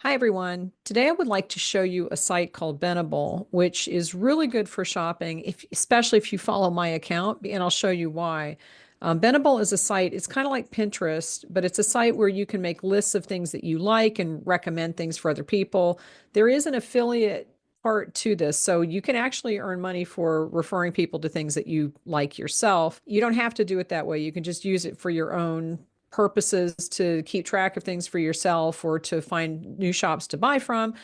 Hi everyone. Today I would like to show you a site called Benable, which is really good for shopping, especially if you follow my account, and I'll show you why. Benable is a site, it's kind of like Pinterest, but it's a site where you can make lists of things that you like and recommend things for other people. There is an affiliate part to this, so you can actually earn money for referring people to things that you like yourself. You don't have to do it that way. You can just use it for your own purposes to keep track of things for yourself or to find new shops to buy from.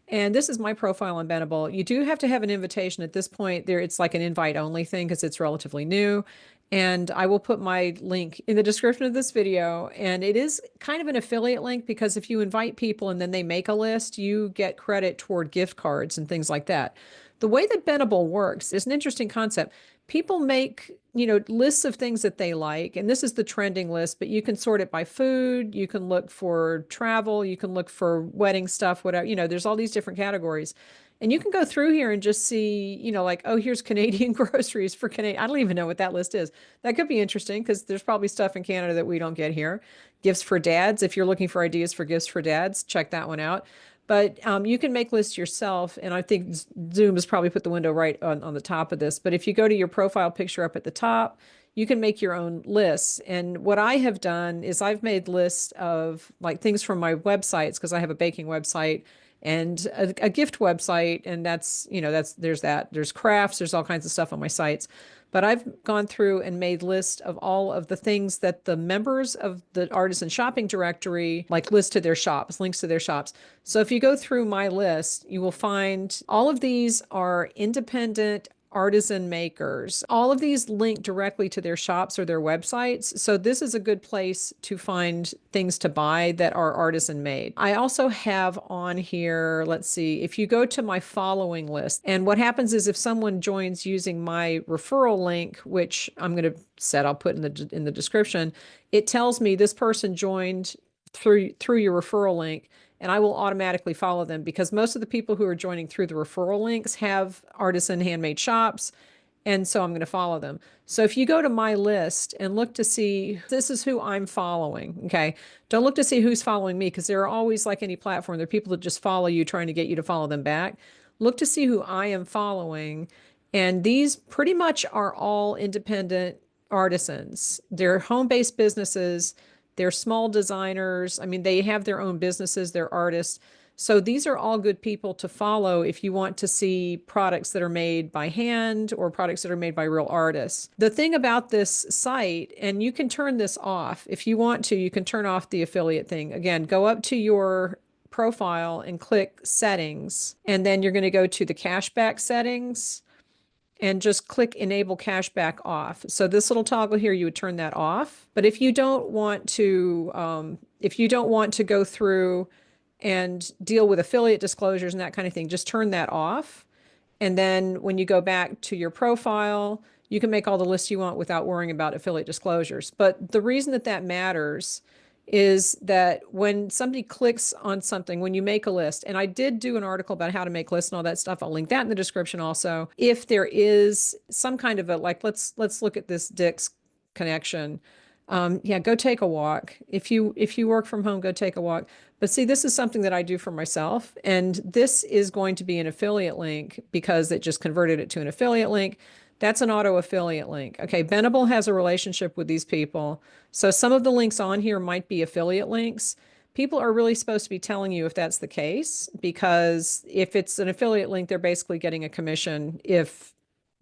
And this is my profile on Benable. You do have to have an invitation at this point. There, it's like an invite only thing because it's relatively new. And I will put my link in the description of this video. And it is kind of an affiliate link because if you invite people and then they make a list, you get credit toward gift cards and things like that. The way that Benable works is an interesting concept. People make, lists of things that they like, and this is the trending list, but you can sort it by food, you can look for travel, you can look for wedding stuff, whatever, there's all these different categories. And you can go through here and just see, like, oh, here's Canadian groceries for Canadian. I don't even know what that list is. That could be interesting because there's probably stuff in Canada that we don't get here. Gifts for dads. If you're looking for ideas for gifts for dads, check that one out. But you can make lists yourself. And I think Zoom has probably put the window right on the top of this. But if you go to your profile picture up at the top, you can make your own lists. And what I have done is I've made lists of like things from my websites because I have a baking website and a gift website. And there's crafts, there's all kinds of stuff on my sites. But I've gone through and made lists of all of the things that the members of the Artisan shopping directory like list to their shops, links to their shops. So if you go through my list, you will find all of these are independent artisan makers. All of these link directly to their shops or their websites. So this is a good place to find things to buy that are artisan made. I also have on here, let's see, if you go to my following list, and what happens is if someone joins using my referral link, which I'm going to set, I'll put in the description, it tells me this person joined through your referral link, and I will automatically follow them because most of the people who are joining through the referral links have artisan handmade shops. And so I'm going to follow them. So if you go to my list and look to see, this is who I'm following. Okay. Don't look to see who's following me because there are always, like any platform, there are people that just follow you trying to get you to follow them back. Look to see who I am following. And these pretty much are all independent artisans. They're home-based businesses. They're small designers. I mean, they have their own businesses, they're artists. So these are all good people to follow if you want to see products that are made by hand or products that are made by real artists. The thing about this site, and you can turn this off if you want to, you can turn off the affiliate thing. Again, go up to your profile and click settings, and then you're going to go to the cashback settings and just click enable cashback off. So this little toggle here, you would turn that off. But if you don't want to go through and deal with affiliate disclosures and that kind of thing, just turn that off. And then when you go back to your profile, you can make all the lists you want without worrying about affiliate disclosures. But the reason that that matters is that when somebody clicks on something, when you make a list, and I did do an article about how to make lists and all that stuff. I'll link that in the description also. If there is some kind of a, like, let's look at this Dick's connection. Yeah, go take a walk. If you work from home, go take a walk. But see, this is something that I do for myself, and this is going to be an affiliate link because it just converted it to an affiliate link. That's an auto affiliate link. Okay, Benable has a relationship with these people. So some of the links on here might be affiliate links. People are really supposed to be telling you if that's the case, because if it's an affiliate link, they're basically getting a commission if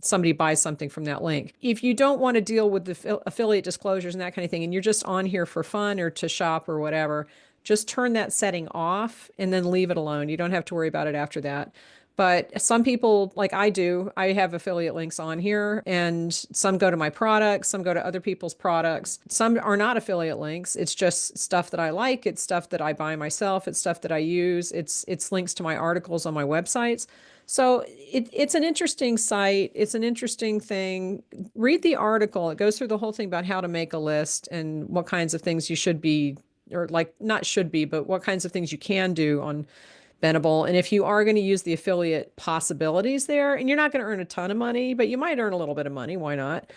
somebody buys something from that link. If you don't want to deal with the affiliate disclosures and that kind of thing, and you're just on here for fun or to shop or whatever, just turn that setting off and then leave it alone. You don't have to worry about it after that. But some people, like I do, I have affiliate links on here, and some go to my products, some go to other people's products. Some are not affiliate links. It's just stuff that I like. It's stuff that I buy myself. It's stuff that I use. It's links to my articles on my websites. So it's an interesting site. It's an interesting thing. Read the article. It goes through the whole thing about how to make a list and what kinds of things you should be, or like not should be, but what kinds of things you can do on Benable. And if you are going to use the affiliate possibilities there, and you're not going to earn a ton of money, but you might earn a little bit of money, why not?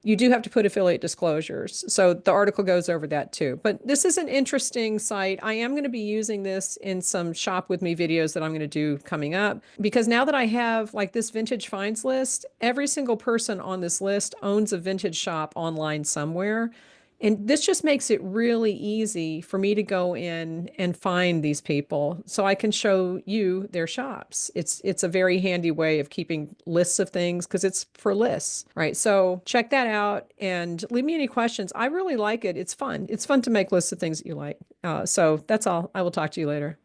You do have to put affiliate disclosures. So the article goes over that too. But this is an interesting site. I am going to be using this in some shop with me videos that I'm going to do coming up because now that I have like this vintage finds list, every single person on this list owns a vintage shop online somewhere. And this just makes it really easy for me to go in and find these people so I can show you their shops. It's a very handy way of keeping lists of things because it's for lists, right? So check that out and leave me any questions. I really like it. It's fun. It's fun to make lists of things that you like. So that's all. I will talk to you later.